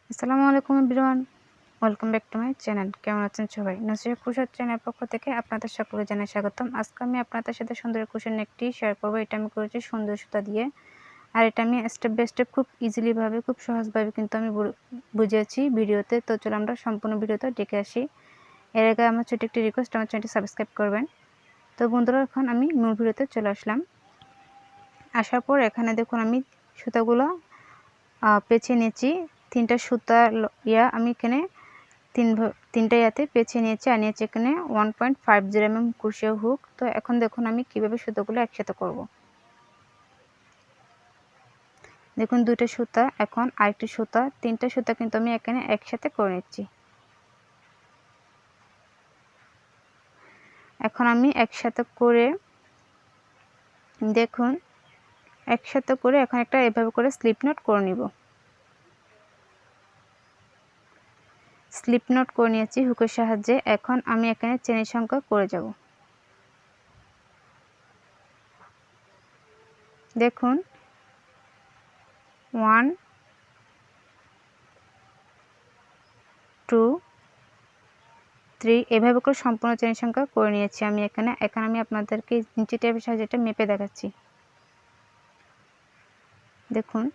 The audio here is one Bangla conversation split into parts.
আসসালামু আলাইকুম everyone, welcome back to my channel. কেমন আছেন সবাই? নসিহা ক্রোশেট চ্যানেল পক্ষ থেকে আপনাদের সকলকে জানাই স্বাগতম। আজকে আমি আপনাদের সাথে সুন্দর ক্রোশেট নেকটি শেয়ার করব। এটা আমি করেছি সুন্দর সুতা দিয়ে, আর এটা আমি স্টেপ বাই স্টেপ খুব ইজিলিভাবে, খুব সহজভাবে কিন্তু আমি বুঝিয়েছি ভিডিওতে। তো চলো আমরা সম্পূর্ণ ভিডিওতে দেখে আসি। এর আগে আমার ছোট একটি রিকোয়েস্ট, আমার চ্যানেলটি সাবস্ক্রাইব করবেন। তো বন্ধুরা, এখন আমি মূল ভিডিওতে চলে আসলাম। আসার পর এখানে দেখুন আমি সুতাগুলো পেঁচিয়ে নিয়েছি। তিনটা সুতা আমি এখানে তিনটা ইয়াতে পেঁচিয়ে নিয়েছি, আর নিয়েছি এখানে 1.50 mm ক্রোশে হুক। তো এখন দেখুন আমি কিভাবে সুতাগুলো একসাথে করব। দেখুন দুইটা সুতা, এখন আরেকটি সুতা, তিনটা সুতা কিন্তু আমি এখানে একসাথে করে নিচ্ছি। এখন আমি একসাথে করে দেখুন একসাথে করে এখন একটা এভাবে করে স্লিপ নট করে নিব। স্লিপ নট করে নিয়েছি হুকের সাহায্যে। এখন আমি এখানে চেনের সংখ্যা করে যাব। দেখুন 1 2 3 এভাবে করে সম্পূর্ণ চেনের সংখ্যা করে নিয়েছি আমি এখানে। এখন আমি আপনাদেরকে ইঞ্চি টেপের সাহায্যে এটা মেপে দেখাচ্ছি। দেখুন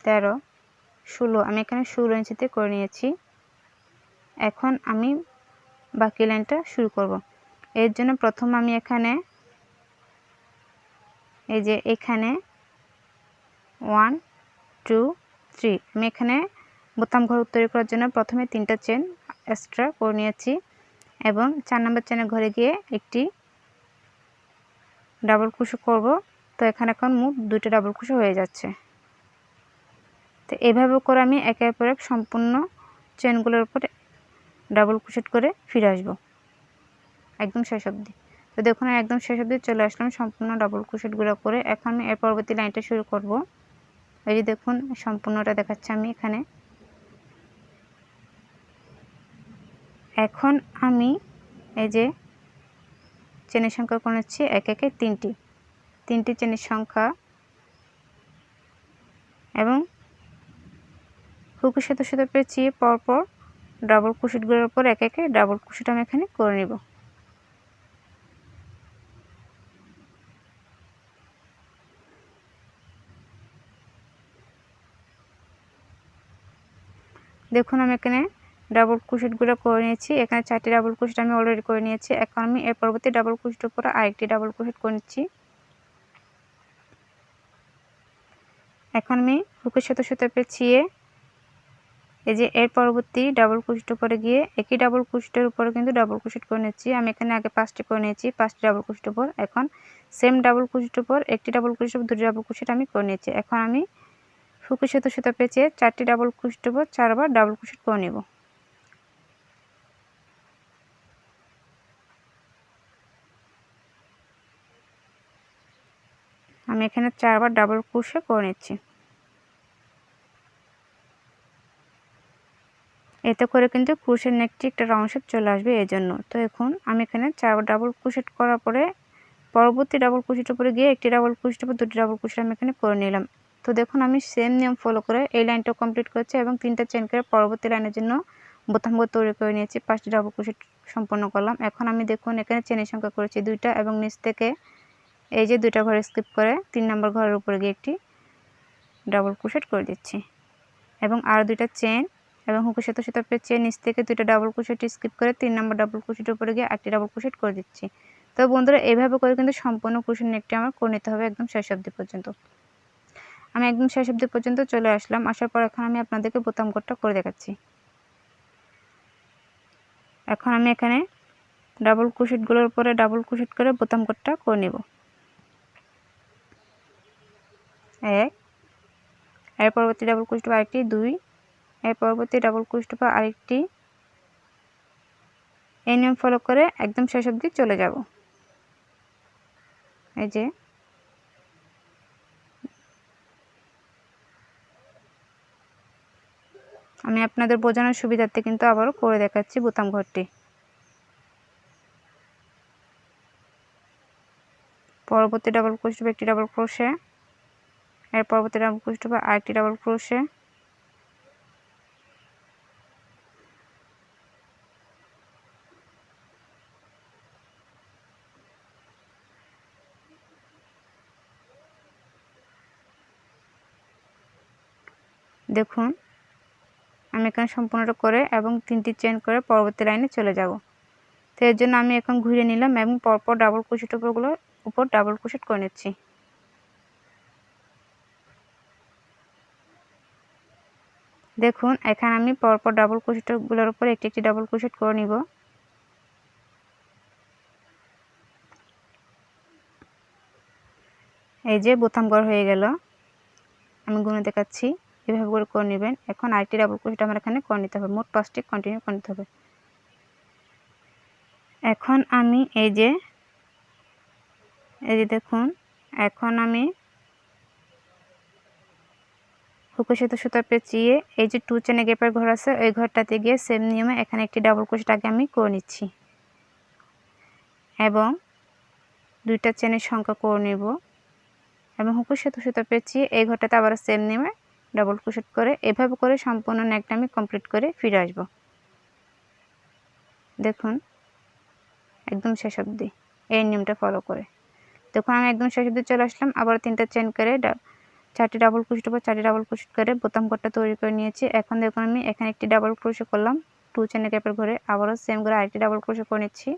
তেরো, 16, আমি এখানে 16 ইঞ্চিতে করে নিয়েছি। এখন আমি বাকি লাইনটা শুরু করব। এর জন্য প্রথম আমি এখানে এই যে এখানে 1 2 3 আমি এখানে বোতাম ঘর তৈরি করার জন্য প্রথমে 3টা চেন এক্সট্রা করে নিয়েছি, এবং 4 নম্বর চেনের ঘরে গিয়ে একটি ডাবল ক্রোশে করব। তো এখানে এখন মোট 2টা ডাবল ক্রোশে হয়ে যাচ্ছে। তো এইভাবে করে আমি একের পর এক সম্পূর্ণ চেনগুলোর উপরে ডাবল ক্রোশেট করে ফিরে আসব একদম শেষ অবধি। তো দেখুন একদম শেষ অবধি চলে আসলাম সম্পূর্ণ ডাবল ক্রোশেটগুলো করে। এখন আমি এর পরবর্তী লাইনটা শুরু করব। এই যে দেখুন সম্পূর্ণটা দেখাচ্ছি আমি এখানে। এখন আমি এই যে চেনের সংখ্যা গুনেছি এক একে তিনটি চেনের সংখ্যা, এবং হুকের সাথে সাথে পেঁচিয়ে পরপর ডাবল ক্রোশেটগুলোর উপর এক একে ডাবল ক্রোশেট আমি এখানে করে নেব। দেখুন আমি এখানে ডাবল ক্রোশেটগুলো করে নিয়েছি। এখানে 4টি ডাবল ক্রোশেট আমি অলরেডি করে নিয়েছি। এখন আমি এর পরবর্তী ডাবল ক্রোশেটের উপর আরেকটি ডাবল ক্রোশেট করে নিচ্ছি। এখন আমি হুকের সাথে সাথে পেঁচিয়ে এই যে এর পরবর্তী ডাবল ক্রোশেটের উপরে গিয়ে একই ডাবল ক্রোশেটের উপরে কিন্তু ডাবল ক্রোশেট করে নিচ্ছি। আমি এখানে আগে 5টি করে নিয়েছি, 5টি ডাবল ক্রোশেটের উপর। এখন সেম ডাবল ক্রোশেটের উপর একটি ডাবল ক্রোশেট, দুটি ডাবল ক্রোশেট আমি করে নিয়েছি। এখন আমি হুকের সাথে সাথে পেঁচিয়ে 4টি ডাবল ক্রোশেটের উপর 4বার ডাবল ক্রোশেট করে নেব। আমি এখানে 4বার ডাবল ক্রোশেট করে নিচ্ছি। এতে করে কিন্তু ক্রোশের নেকটি একটা রাউন্ড শেপ চলে আসবে এই জন্য। তো এখন আমি এখানে 4বার ডাবল ক্রোশেট করার পরে পরবর্তী ডাবল ক্রোশেটের উপরে গিয়ে একটি ডাবল ক্রোশেটের উপর দুটি ডাবল ক্রোশেট আমি এখানে করে নিলাম। তো দেখুন আমি সেম নিয়ম ফলো করে এই লাইনটা কমপ্লিট করেছি, এবং 3টা চেন করে পরবর্তী লাইনের জন্য বোতাম ঘর তৈরি করে নিয়েছি। 5টি ডাবল ক্রোশেট সম্পন্ন করলাম। এখন আমি দেখুন এখানে চেনের সংখ্যা করেছি 2টা, এবং নিচ থেকে এই যে 2টা ঘরে স্কিপ করে 3 নম্বর ঘরের উপরে গিয়ে একটি ডাবল ক্রোশেট করে দিচ্ছি, এবং আর 2টা চেন এবং হুকের সাথে সাথে পেঁচিয়ে নিচ থেকে 2টা ডাবল ক্রোশেট স্কিপ করে 3 নম্বর ডাবল ক্রোশেটের উপরে গিয়ে আরেকটি ডাবল ক্রোশেট করে দিচ্ছি। তো বন্ধুরা এইভাবে করে কিন্তু সম্পূর্ণ ক্রোশেট নেকটি আমার করে নিতে হবে একদম শেষ অবধি পর্যন্ত। আমি একদম শেষ অবধি পর্যন্ত চলে আসলাম। আসার পর এখন আমি আপনাদেরকে বোতাম ঘরটা করে দেখাচ্ছি। এখন আমি এখানে ডাবল ক্রোশেটগুলোর উপরে ডাবল ক্রোশেট করে বোতাম ঘরটা করে নেব। এক, এর পরবর্তী ডাবল ক্রোশেট আরেকটি, 2, এর পরবর্তী ডাবল ক্রোশেট পর আরেকটি। এই নিয়ম ফলো করে একদম শেষ অবধি চলে যাব। এই যে আমি আপনাদের বোঝানোর সুবিধার্থে কিন্তু আবারও করে দেখাচ্ছি বোতাম ঘরটি। পরবর্তী ডাবল ক্রোশেট একটি ডাবল ক্রোশে, এর পরবর্তী ডাবল ক্রোশেট আরেকটি ডাবল ক্রোশে, দেখুন আমি এখানে সম্পূর্ণটা করে এবং 3টি চেইন করে পরবর্তী লাইনে চলে যাব। তো এর জন্য আমি এখন ঘুরিয়ে নিলাম এবং পরপর ডাবল ক্রোশেট উপর ডাবল ক্রোশেট করে নিচ্ছি। দেখুন এখানে আমি পরপর ডাবল ক্রোশেটগুলোর উপর একটি একটি ডাবল ক্রোশেট করে নিব। এই যে বোতাম ঘর হয়ে গেল, আমি গুনে দেখাচ্ছি, এভাবে করে নেবেন। এখন আরেকটি ডাবল ক্রোশেট আমার এখানে করে নিতে হবে, মোট 5টি কন্টিনিউ করে নিতে হবে। এখন আমি এই যে দেখুন এখন আমি হুকের সাথে সুতা পেঁচিয়ে এই যে 2 চেনে গ্যাপের ঘর আছে ওই ঘরটাতে গিয়ে সেম নিয়মে এখানে একটি ডাবল ক্রোশেট আগে আমি করে নিচ্ছি এবং 2টা চেনের সংখ্যা করে নেব এবং হুকের সাথে সুতা পেঁচিয়ে এই ঘরটাতে আবার সেম নিয়মে ডাবল ক্রোশেট করে এভাবে করে সম্পূর্ণ নেকটা আমি কমপ্লিট করে ফিরে আসব। দেখুন একদম শেষ অবধি এই নিয়মটা ফলো করে। দেখুন আমি একদম শেষ অবধি চলে আসলাম। আবার 3টা চেন করে 4টি ডাবল ক্রোশেট উপর 4টি ডাবল ক্রোশেট করে বোতাম ঘরটা তৈরি করে নিয়েছি। এখন দেখুন আমি এখানে একটি ডাবল ক্রোশেট করলাম 2 চেনের গ্যাপের ঘরে, আবারও সেম করে আরেকটি ডাবল ক্রোশেট করে নিচ্ছি।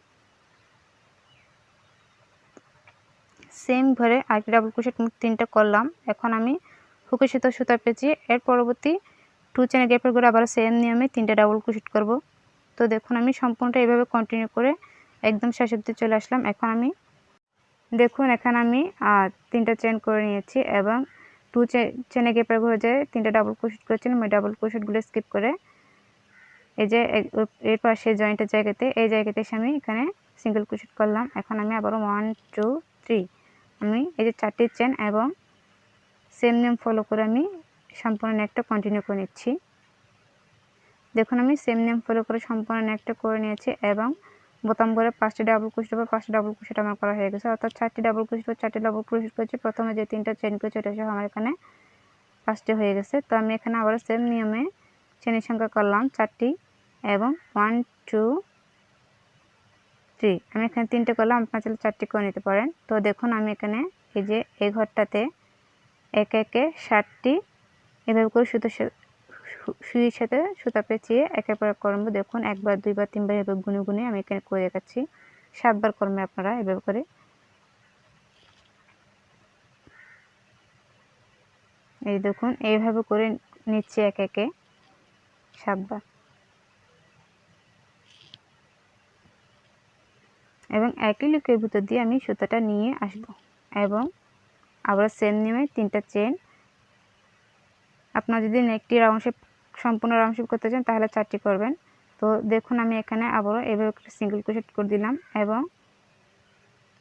সেম ঘরে আরেকটি ডাবল ক্রোশেট 3টা করলাম। এখন আমি হুকের সাথে সুতা পেঁচিয়ে এর পরবর্তী 2 চেনের গ্যাপের ঘরে আবার সেম নিয়মে 3টা ডাবল ক্রোশেট করব। তো দেখুন আমি সম্পূর্ণটা এইভাবে কন্টিনিউ করে একদম শেষ অবধি চলে আসলাম। এখন আমি দেখুন এখানে আমি 3টা চেন করে নিয়েছি এবং 2 চেনে গ্যাপের ঘরে যে 3টা ডাবল ক্রোশেট করেছিলাম ওই ডাবল ক্রোশেটগুলো স্কিপ করে এই যে এর পাশে জয়েন্টের জায়গাতে এই জায়গাতে এসে আমি এখানে সিঙ্গেল ক্রোশেট করলাম। এখন আমি আবারও 1 2 3 আমি এই যে 4টি চেন এবং সেম নিয়ম ফলো করে আমি সম্পূর্ণ নেকটা কন্টিনিউ করে নিচ্ছি। দেখুন আমি সেম নিয়ম ফলো করে সম্পূর্ণ নেকটা করে নিয়েছি এবং বোতাম ঘরে 5টি ডাবল ক্রোশেট উপর 5টি ডাবল ক্রোশেট আমার করা হয়ে গেছে, অর্থাৎ 4টি ডাবল ক্রোশেট উপর 4টি ডাবল ক্রোশেট করেছি। প্রথমে যে 3টা চেন করেছি ওটা সহ আমার এখানে 5টি হয়ে গেছে। তো আমি এখানে আবার সেম নিয়মে চেনের সংখ্যা করলাম 4টি এবং 1 2 3 আমি এখানে 3টে করলাম, আপনারা চাইলে 4টি করে নিতে পারেন। তো দেখুন আমি এখানে এই যে এই ঘরটাতে একে একে 7টি এভাবে করে সুইয়ের সাথে সুতা পেঁচিয়ে একের পর এক করব। দেখুন একবার 2বার 3বার এভাবে গুনে গুনে আমি এখানে করে দেখাচ্ছি। 7বার করবেন আপনারা এভাবে করে। এই দেখুন এইভাবে করে নিচ্ছি একে একে 7বার এবং একই লুকের ভিতর দিয়ে আমি সুতাটা নিয়ে আসব এবং আবার সেম নিয়মে 3টা চেন। আপনারা যদি নেকটি রাউন্ড শেপ সম্পূর্ণ রাউন্ড শেপ করতে চান তাহলে 4টি করবেন। তো দেখুন আমি এখানে আবারও এভাবে সিঙ্গেল ক্রোশেট করে দিলাম এবং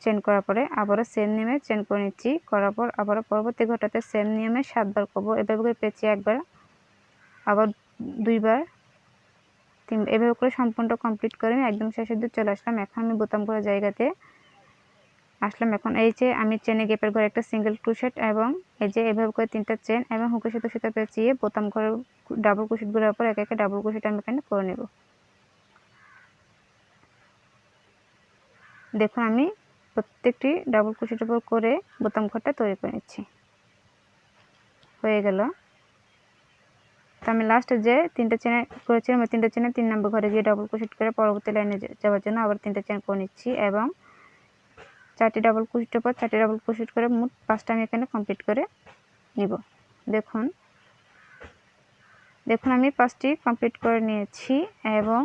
চেন করার পরে আবারও সেম নিয়মে চেন করে নিচ্ছি। করার পর আবারও পরবর্তী ঘরটাতে সেম নিয়মে 7বার করব। এভাবে করে পেঁচিয়ে একবার আবার 2বার 3 এভাবে করে সম্পূর্ণটা কমপ্লিট করে আমি একদম শেষের দিকে চলে আসলাম। এখন আমি বোতাম করা জায়গাতে আসলাম। এখন এই যে আমি চেনে গ্যাপের ঘরে একটা সিঙ্গেল ক্রোশেট এবং এই যে এভাবে করে 3টা চেন এবং হুকের সাথে সুতা পেঁচিয়ে বোতাম ঘরের ডাবল ক্রোশেটগুলোর উপর একে একে ডাবল ক্রোশেট আমি এখানে করে নেব। দেখুন আমি প্রত্যেকটি ডাবল ক্রোশেটের উপর করে বোতাম ঘরটা তৈরি করে নিচ্ছি। হয়ে গেল। তো আমি লাস্টে যে 3টা চেন করেছিলাম ওই 3টা চেনে 3 নম্বর ঘরে গিয়ে ডাবল ক্রোশেট করে পরবর্তী লাইনে যাওয়ার জন্য আবার 3টা চেন করে নিচ্ছি এবং 4টি ডাবল ক্রোশেটের পর 4টি ডাবল ক্রোশেট করে মোট 5টা আমি এখানে কমপ্লিট করে নিব। দেখুন আমি 5টি কমপ্লিট করে নিয়েছি এবং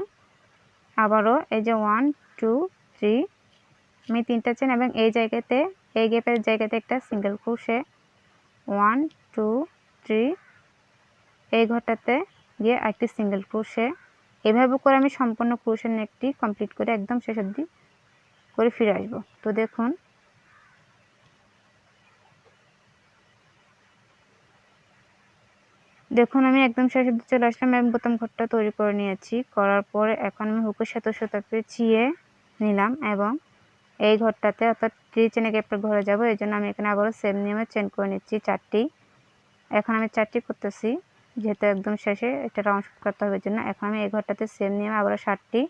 আবারও এই যে 1 2 3 আমি 3টা চেন এবং এই জায়গাতে এই গ্যাপের জায়গাতে একটা সিঙ্গেল ক্রোশে 1 2 3 এই ঘরটাতে গিয়ে একটি সিঙ্গেল ক্রোশে এভাবে করে আমি সম্পূর্ণ ক্রোশের নেকটি কমপ্লিট করে একদম শেষ অবধি করে ফিরে আসব। তো দেখুন আমি একদম শেষ অবধি চলে আসলাম এবং বোতাম ঘরটা তৈরি করে নিয়েছি। করার পরে এখন আমি হুকের সাথে সুতা পেঁচিয়ে নিলাম এবং এই ঘরটাতে অর্থাৎ 3 চেনে গ্যাপের ঘরে যাব। এই জন্য আমি এখানে আবারও সেম নিয়মে চেন করে নিচ্ছি 4টি। এখন আমি 4টি করতেছি, যেহেতু একদম শেষে এটা রাউন্ড করতে হবে জন্য। এখন আমি এই ঘরটাতে সেম নিয়মে আবারও 7টি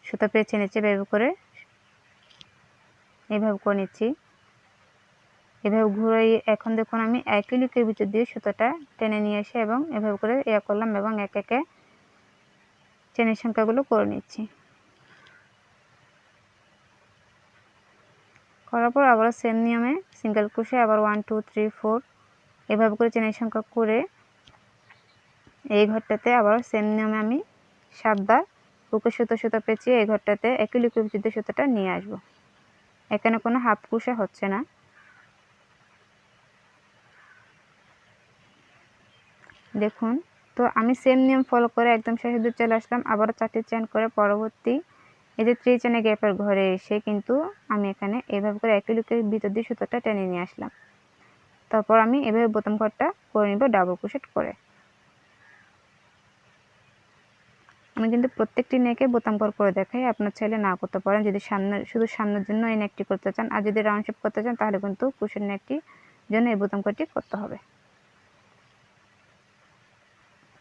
সুতা পেঁচিয়ে নিচ্ছি, এইভাবে করে নিচ্ছি। এভাবে ঘুরে এখন দেখুন আমি একই লুকের ভিতর দিয়ে সুতাটা টেনে নিয়ে এসে এবং এভাবে করে করলাম এবং এক একে চেনের সংখ্যাগুলো করে নিচ্ছি। করার পর আবার সেম নিয়মে সিঙ্গেল ক্রোশে আবার 1 2 3 4 এভাবে করে চেনের সংখ্যা করে এই ঘরটাতে আবার সেম নিয়মে আমি 7বার বুকে সুতা পেঁচিয়ে এই ঘরটাতে একই লুকের ভিতর দিয়ে সুতাটা নিয়ে আসব। এখানে কোনো হাফ ক্রোশে হচ্ছে না। দেখুন, তো আমি সেম নিয়ম ফলো করে একদম শেষে দিয়ে চলে আসলাম। আবারও 4টি চেন করে পরবর্তী এই যে 3 চেনে গ্যাপের ঘরে এসে কিন্তু আমি এখানে এভাবে করে একই লুকের ভিতর দিয়ে সুতাটা টেনে নিয়ে আসলাম। তারপর আমি এভাবে বোতাম ঘরটা করে নিব ডাবল ক্রোশেট করে। আমি কিন্তু প্রত্যেকটি নেকে বোতাম ঘর করে দেখাই, আপনার চাইলে না করতে পারেন যদি শুধু সামনের জন্য এই নেকটি করতে চান। আর যদি রাউন্ড শেপ করতে চান তাহলে কিন্তু ক্রোশের নেকটি জন্য এই বোতাম ঘরটি করতে হবে।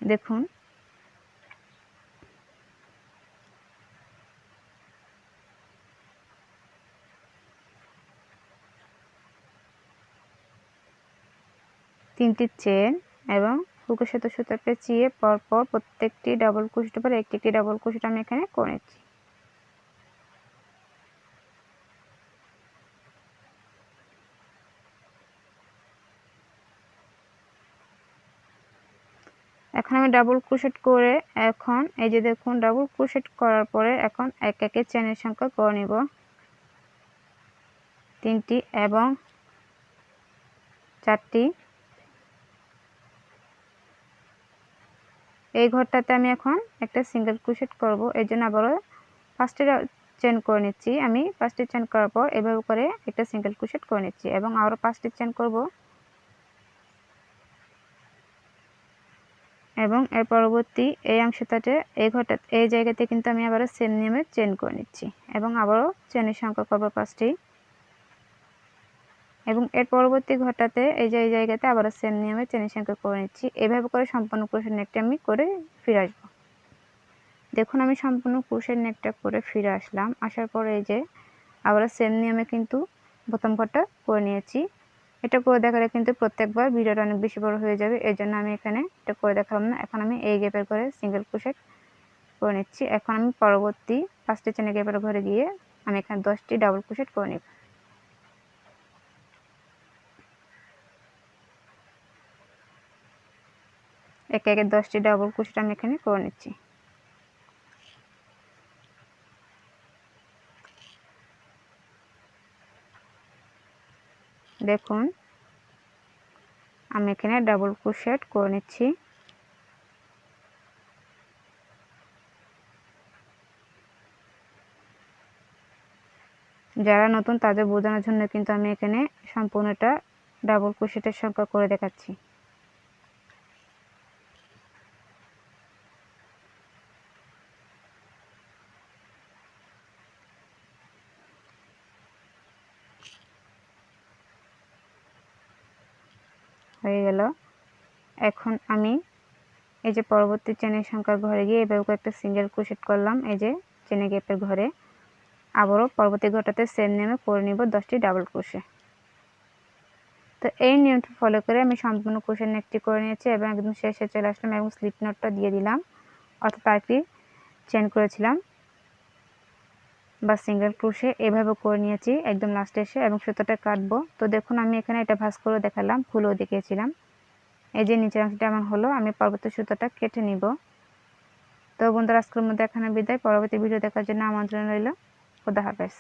দেখুন, তিনটি চেন এবং বুকের সাথে সুতা পেঁচিয়ে পরপর প্রত্যেকটি ডাবল ক্রোশেটের পর একটি ডাবল ক্রোশেট আমি এখানে করে নিচ্ছি। এখন আমি ডাবল ক্রোশেট করে এখন এই যে দেখুন ডাবল ক্রোশেট করার পরে এখন এক একে চেনের সংখ্যা করে নিব 3টি এবং 4টি। এই ঘরটাতে আমি এখন একটা সিঙ্গেল ক্রোশেট করব, এই জন্য আবারও 5টি চেন করে নিচ্ছি। আমি 5টি চেন করার পর এভাবে করে একটা সিঙ্গেল ক্রোশেট করে নিচ্ছি এবং আরও 5টি চেন করব এবং এর পরবর্তী এই অংশটাতে এই জায়গাতে কিন্তু আমি আবারও সেম নিয়মে চেন করে নিচ্ছি এবং আবারও চেনের সংখ্যা করব 5টি এবং এর পরবর্তী ঘরটাতে এই জায়গাতে আবারও সেম নিয়মে চেনের সংখ্যা করে নিচ্ছি। এভাবে করে সম্পূর্ণ ক্রোশের নেকটা আমি করে ফিরে আসবো। দেখুন, আমি সম্পূর্ণ ক্রোশের নেকটা করে ফিরে আসলাম। আসার পরে এই যে আবারও সেম নিয়মে কিন্তু বোতাম ঘরটা করে নিয়েছি। এটা করে দেখালে কিন্তু প্রত্যেকবার ভিডিওটা অনেক বেশি বড় হয়ে যাবে, এই জন্য আমি এখানে এটা করে দেখালাম না। এখন আমি এই গ্যাপের ঘরে সিঙ্গেল ক্রোশেট করে নিচ্ছি। এখন আমি পরবর্তী 5টি চেনের গ্যাপের ঘরে গিয়ে আমি এখানে 10টি ডাবল ক্রোশেট করে নিব। একে একে 10টি ডাবল ক্রোশেট আমি এখানে করে নিচ্ছি। দেখুন, আমি এখানে ডাবল ক্রোশেট করে নিচ্ছি। যারা নতুন তাদের বোঝানোর জন্য কিন্তু আমি এখানে সম্পূর্ণটা ডাবল ক্রোশেটের সংখ্যা করে দেখাচ্ছি। হয়ে গেল। এখন আমি এই যে পরবর্তী চেনের সংখ্যার ঘরে গিয়ে এভাবে একটা সিঙ্গেল ক্রোশেট করলাম এই যে চেনের গ্যাপের ঘরে। আবারও পরবর্তী ঘরটাতে সেম নিয়মে করে নিব 10টি ডাবল ক্রোশে। তো এই নিয়মটা ফলো করে আমি সম্পূর্ণ ক্রোশের নেকটি করে নিয়েছি এবং একদম শেষে চলে আসলাম এবং স্লিপ নটটা দিয়ে দিলাম, অর্থাৎ আরেকটি চেন করেছিলাম বা সিঙ্গেল ক্রোশে এভাবে করে নিয়েছি একদম লাস্টে এসে এবং সুতোটা কাটবো। তো দেখুন, আমি এখানে এটা ভাঁজ করে দেখালাম, খুলেও দেখিয়েছিলাম। এই যে নিচের অংশটা আমার হলো, আমি পরবর্তী সুতোটা কেটে নিব। তো বন্ধুরা, আজকের মধ্যে এখানে বিদায়। পরবর্তী ভিডিও দেখার জন্য আমন্ত্রণ রইল। খোদা হাফেজ।